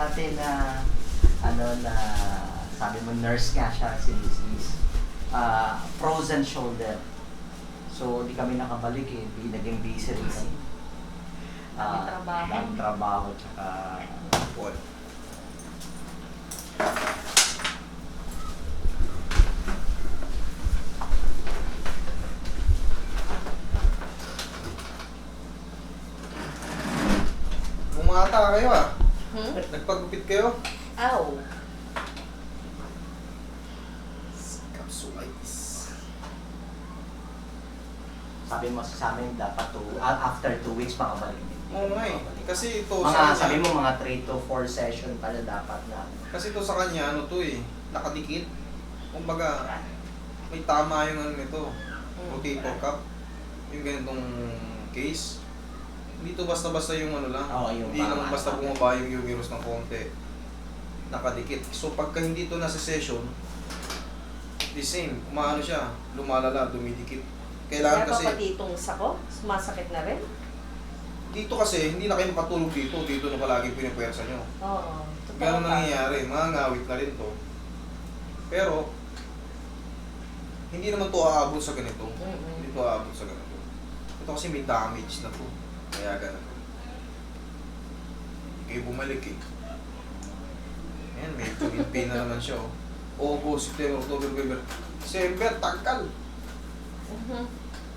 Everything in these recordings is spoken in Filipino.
natin na na sabi mo nurse nga siya si Mrs. Frozen shoulder. So, di kami nakabalik eh. Naging busy rin kami. Ang trabaho tsaka what? Bumata kayo ah. Nagpagupit kayo? Aw. Capsulitis. Sabi mo sa amin dapat after 2 weeks makabalik. Oo nga eh. Kasi ito Mga, sa sabi kanya, mo mga 3 to 4 session pala dapat na. kasi ito sa kanya, ano to eh, nakadikit. Kumbaga, may tama yung ano nito, rotator cuff. Yung ganitong case. Hindi to basta-basta yung ano lang. Oo, yung Hindi naman parang basta ano. bumaba yung humerus ng konti. Nakadikit. So pagka hindi to nasa session, the same, umaano siya, lumalala, dumidikit. Kailangan Kaya kasi, pa pati itong sako, sumasakit na rin? dito kasi, hindi na kayo makatulog dito. Dito na palagi pinipwersa nyo. Oo. Totoo Ganun ka. nangyayari, mga ngawit na rin to. Pero, hindi naman to aabot sa ganito. Hindi to aabot sa ganito. Ito kasi may damage na to. Kaya ganun. Hindi kayo bumalik eh. Ayan, may pain na naman siya oh. August, September, October, November. December, tangkal.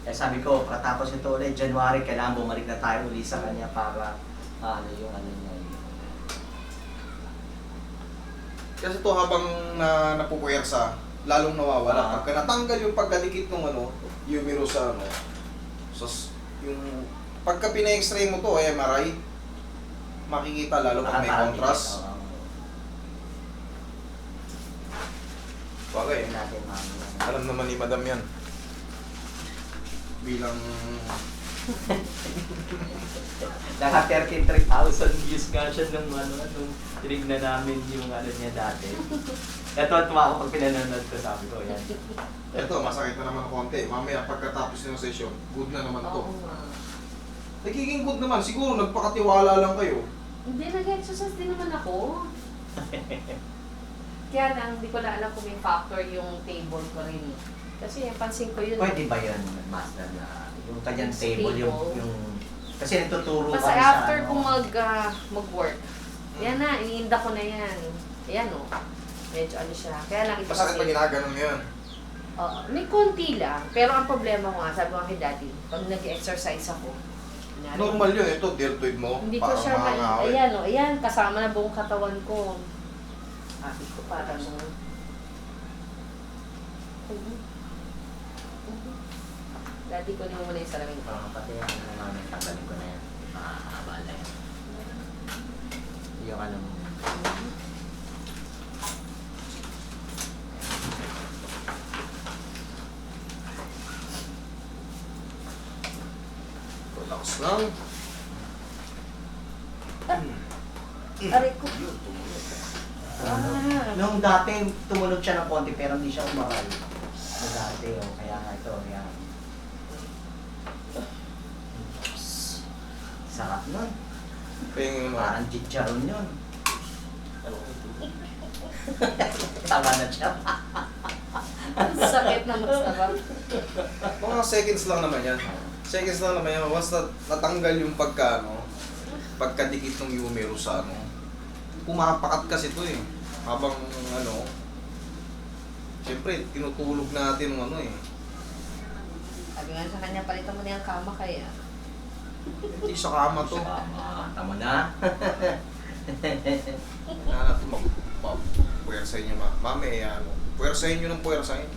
Eh sabi ko, katapos ito ulit, January, kailangan bumalik na tayo ulit sa kanya para yung ano niya. Kasi to habang napupuwersa, lalong nawawala. Pagka natanggal yung pagkadikit ng ano, humerus sa ano, yung pagka pina-x-ray mo to, MRI, makikita lalo pag may contrast. Bagay, Natin, alam naman ni Madam yan. Bilang Naka 33,000 views nga siya nung tinignan namin yung ano niya dati. Ito at tuwa pag pinanonood ko, sabi ko, yan. ito, masakit na naman konti. Mamaya pagkatapos ng session, good na naman to. Oo nga. Nagiging good naman, siguro nagpakatiwala lang kayo. Hindi, nag-exercise din naman ako. Kaya lang, hindi ko na alam kung may factor yung table ko rin. Kasi pansin ko yun. Pwede ba yun, Master, na yung kanyang Yung table, table. yung kasi nagtuturo Basta kami sa after ano. kung mag-work, yan na, iniinda ko na yan. Ayan o. Medyo ano siya. Kaya lang ito Masakit na kasi, ginaganon ngayon. may konti lang. Pero ang problema ko nga, sabi ko kay daddy, pag nag-exercise ako, kunyari, Normal yun, ito, deltoid mo. hindi ko parang siya mangangawit. ayan o, ayan, kasama na buong katawan ko. Sabi ko parang, daddy ko mo muna yung salamin ko. Pati yung ano namin, tanggalin ko na yan. Makakabala yan. Yung ano mo. Relax lang. Aray ko. Nung dati, tumunog siya ng konti pero hindi siya umaral. Nung dati, kaya nga ito, yan. Sarap nun. Pingin mo. Parang chicharon yun. Tama na siya. Ang sakit na masarap. Mga seconds lang naman yan. Seconds lang naman yan. Once natanggal yung pagkadikit ng humerus sa ano, pumapakat kasi ito eh. Habang ano, siyempre, tinutulog natin ng ano eh. Sabi nga sa kanya, palitan mo na yung kama kaya. Hindi sa kama to. Tama na. Kailangan natin puwersahin nyo mami, ano. Puwersahin nyo ng puwersahin.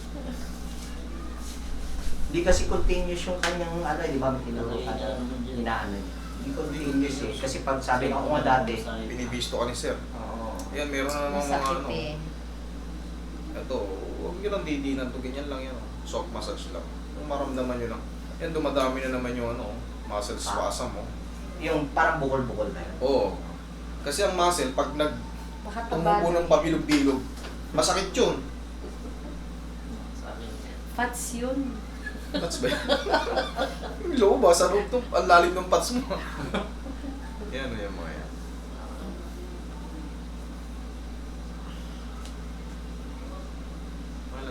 Hindi kasi continuous yung kanyang di ba? Inaano niya. Hindi continuous eh. Kasi pag sabi ko nga dati, Binibisto ka ni sir. oo. Ayan, meron na namang mga Masakit ano. eh. Ito, huwag nyo lang didinan to, ganyan lang yan. Soft massage lang. Kung maramdaman nyo lang. Yan, dumadami na naman yung muscle spasm mo. Yung parang bukol-bukol na yun. Oo. Kasi ang muscle, pag Baka tumubo ng pabilog-bilog, masakit yun. Fats yun. Pats ba yan? Ilo ba? Sa loob to, ang lalim ng pats mo. Yan, yan mga yan.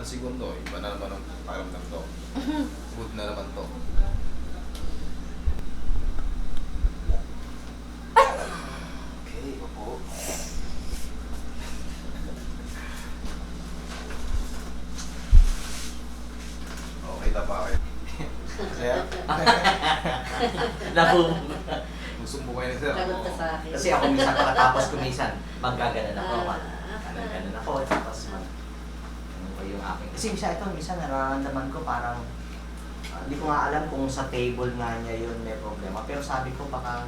ilang segundo, iba na naman ang pakiramdam to. Good na naman to. Okay, opo. Okay na ba kayo? Sir? Naku. Gusto mo kayo ni Sir? Lagot ka sa akin. Kasi ako minsan pagkatapos ko minsan, magkaganan ako. Ah. Ganun ako, tapos ano ba yung aking... Kasi minsan nararamdaman ko parang, hindi ko nga alam kung sa table nga niya yun may problema. Pero sabi ko baka,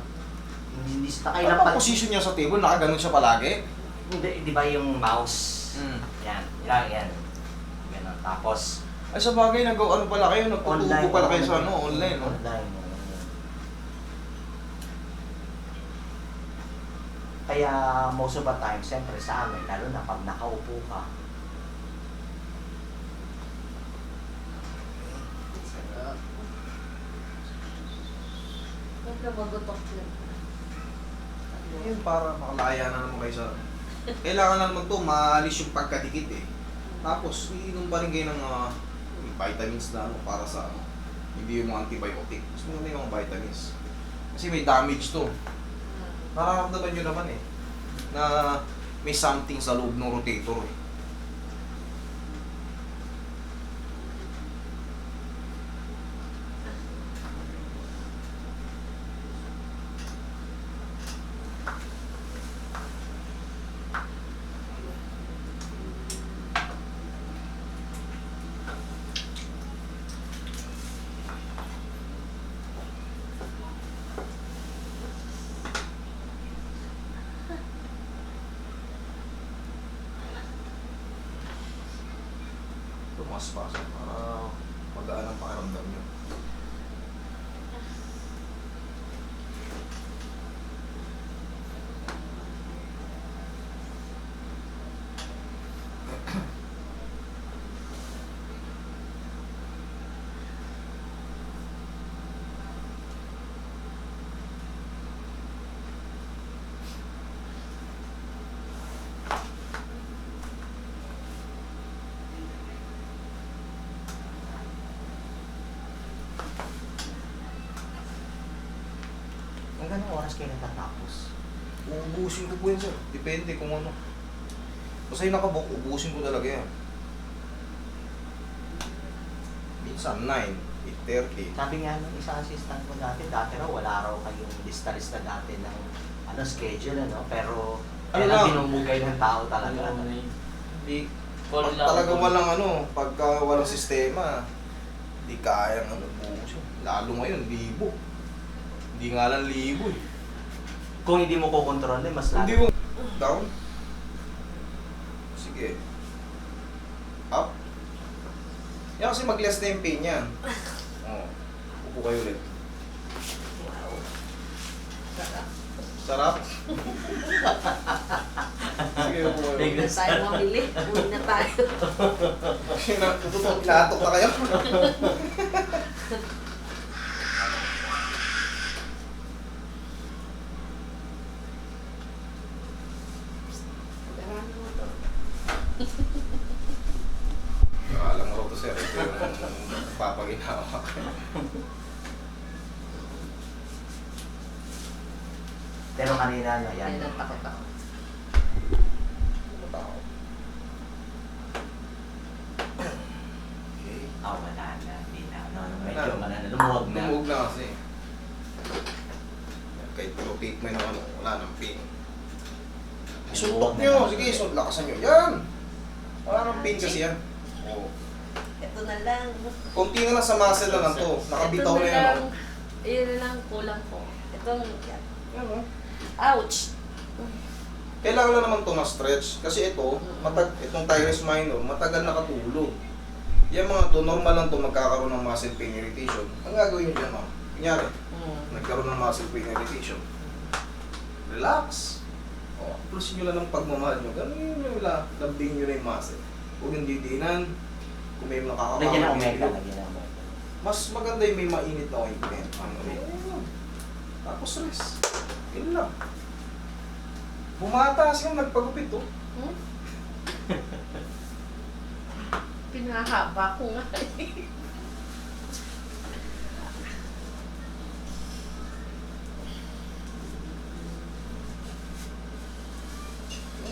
hindi sa Ano kailan ang position niya sa table? Nakaganon siya palagi? Hindi, di ba yung mouse? Mm. Yan. Ganun. Tapos, Ay sa bagay, ano pala kayo? Nagtutubo pala kayo sa online, no? Online. Kaya most of the time, siyempre sa amin, lalo na pag nakaupo ka, Huwag na magutok na. Yun, para makalaya na naman kayo sa... Kailangan na naman to, maalis yung pagkadikit eh. Tapos, iinom pa rin kayo ng vitamins na para sa hindi yung mga antibiotic. Mas muna yung mga vitamins. Kasi may damage to. Nararamdaman nyo naman eh, na may something sa loob ng rotator eh. Tumas-pasa para magaan ang pakiramdam nyo. hanggang anong oras kayo natatapos? Uubusin ko po yan, sir. Depende kung ano. Basta yung nakabook, ubusin ko talaga yan. Minsan 9, 8:30. Sabi nga ng isang assistant ko dati raw wala raw kayong lista-lista dati ng schedule, pero Ano kailan lang? binumugay ng tao talaga. Hindi, pag talagang walang pagka walang sistema, hindi kayang buusin. Lalo ngayon, libo. Hindi nga lang libo eh. Kung hindi mo kukontrol mas lalo. Hindi mo. Down. Sige. Up. Yan kasi mag-less na yung pain yan. Oo. Upo kayo ulit. Wow. Sarap. Sarap. Sige, upo kayo Huwag ulit. na tayo mamili. Uwi na tayo. Inatok na kayo. Marami mo to. Alam mo to, sir. Ito yung papaginawa. Pero kanina, yan. Ay, natakot ako. Tao. Okay. Wala na. Hindi na. Medyo lumuwag na. Lumuwag na kasi. Kahit rotate mo yung wala nang pain. Isuntok nyo! Sige, lakasan nyo. Yan! Wala nang pain kasi yan. Oo. Ito na lang. Konti na lang sa muscle na lang to. Nakabitaw na yan. Oh. Ayun na lang kulang ko. Itong, Yan o. ouch! Kailangan lang naman to ma-stretch. Kasi ito, itong teres minor, matagal nakatulog. Yan mga to, normal lang to magkakaroon ng muscle pain irritation. Ang gagawin nyo dyan, ma'am. Kunyari, nagkaroon ng muscle pain irritation. Relax. O, plusin nyo lang ng pagmamahal nyo. Ganun yung lambing nyo na yung muscle. Huwag yung didinan. Kung may Lagyan ng omega. nakakapagod. Lagyan ng omega. Mas maganda yung may mainit na ointment. Tapos rest. Yun lang. Bumataas yung nagpagupit to. Hinahaba ko nga.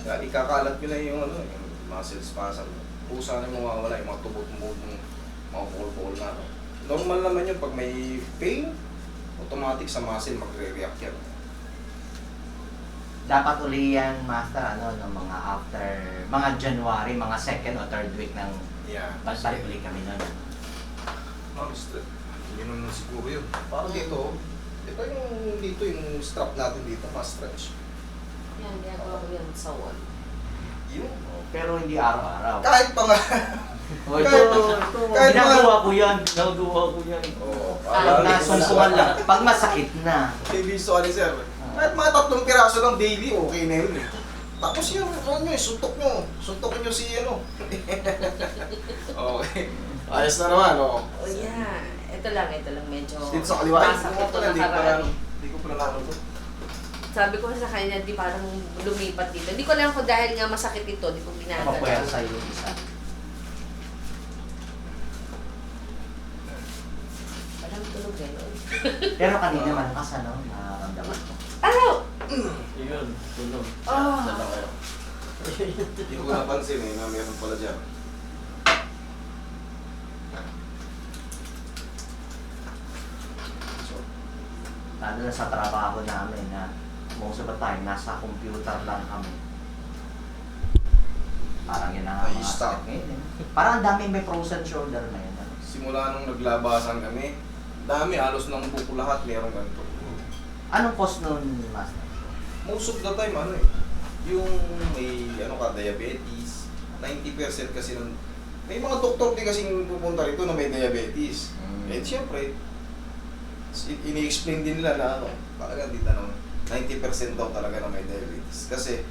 Ikakalat nyo na yung ano, yung muscle spasm. Pusa na yung mawawala, yung mga tubot-tubot ng mga bukol-bukol na. No? Normal naman yun pag may pain, automatic sa muscle magre-react yan. Dapat uli yan, Master, ano, ng mga after, mga January, mga second o third week ng Yeah. balik uli kami nun. Straight. Yun naman siguro yun. Parang dito, dito yung strap natin dito, ma-stretch. Yan, ginagawa ko yan sa wall. Yun. Pero hindi araw-araw. Kahit pa nga. O ito, kahit ginagawa ko yan, ginagawa ko yan. Oo. Pag nasungsungan lang, pag masakit na. Hindi so ano sir. Kahit mga 3 piraso lang daily, okay na yun eh. Tapos yung ano nyo, suntok nyo. Suntokin nyo si ano. Okay. Ayos na naman, oh. Oh, yeah. Ito lang medyo... Dito sa kaliwa, masakit ito nakaraan. hindi ko pala nakano to. Sabi ko sa kanya, di parang lumipat dito. Hindi ko lang kung dahil nga masakit ito, di ko ginagalaw. Mapapwersa yung isa. Parang tulog eh. No? Pero kanina malakas ano, nararamdaman ko. Araw! Yun, tulog. Oh. Dala kayo. Hindi ko napansin eh, na meron pala dyan. So, Lalo na sa trabaho namin na most of the time, nasa computer lang kami. Parang yun ang Ay, mga stop. sakit ngayon. Parang ang daming may frozen shoulder na yun. Ano? simula nung naglabasan kami, dami, halos ng buko lahat, meron ganito. Anong cause nun, Master? Most of the time, ano eh, yung may, ano ka, diabetes, 90% kasi nun, may mga doktor din kasi pupunta rito na may diabetes. Eh, siyempre, ini-explain din nila na ano, talaga dito naman, 90% daw talaga na may diabetes. Kasi,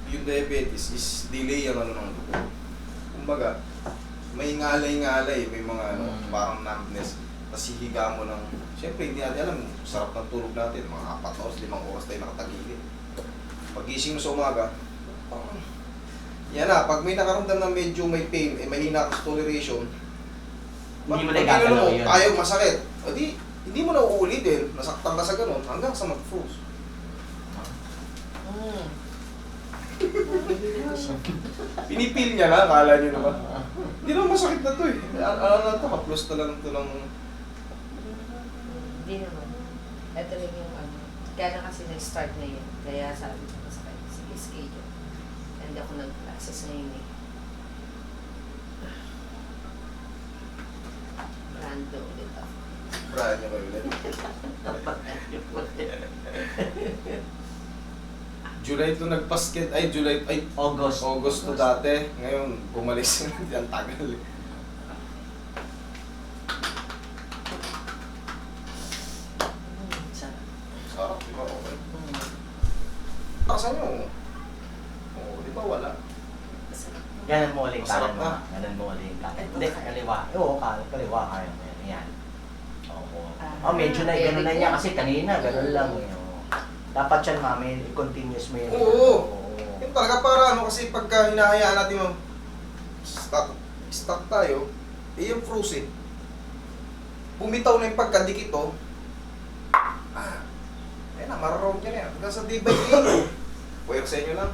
yung diabetes is delay ang ano ng dugo. Kumbaga, may ngalay-ngalay, may mga ano, parang numbness. Tapos hihiga mo ng, siyempre hindi natin alam, sarap ng tulog natin, mga 4 oras, 5 oras tayo nakatagilid. Pagising mo sa umaga, parang, yan na, pag may nakaramdam na medyo may pain, eh, mahina ka sa toleration, Hindi mo na pag gagalaw ginano mo, yun. ayaw masakit. O di, hindi mo na uulitin, nasaktan ka sa ganun, hanggang sa mag-froze. Mm. Pinipil niya lang, akala niyo naman. Hindi naman masakit na to eh. Ano na to, haplos na lang ito ng... Hindi naman. Ito lang yung ano. Kaya na kasi nag-start na yun. Kaya sabi ko sa kanya, sige, schedule. Hindi ako nag-access na yun eh. Brando ulit ako. Brian niya kayo ulit. July to nagpasket, ay July, ay August. to dati. Ngayon, bumalis ang tagal eh. Sarap. Sarap, di ba? Okay. Mm. Takasan nyo. Oo, di ba wala? Masarap. Ganun mo ulit, Masarap kanan mo. na. Ganun mo ulit, kanan. Ito. Hindi, kaliwa. Oo, kaliwa. Kaya mo yan. Yan. Oo. Ah, Oh, medyo na, very ganun na niya good. kasi kanina, ganun lang. Eh. Oo. Dapat yan, mami, i-continuous mo yun. Oo. Yung talaga para ano, kasi pagka hinahayaan natin mo, stuck tayo, eh yung froze eh. Bumitaw na yung pagkadikit oh. Ayun na, mararoon niya na yan. Hanggang sa day by day. Puwer sa inyo lang.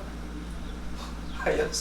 Ayos.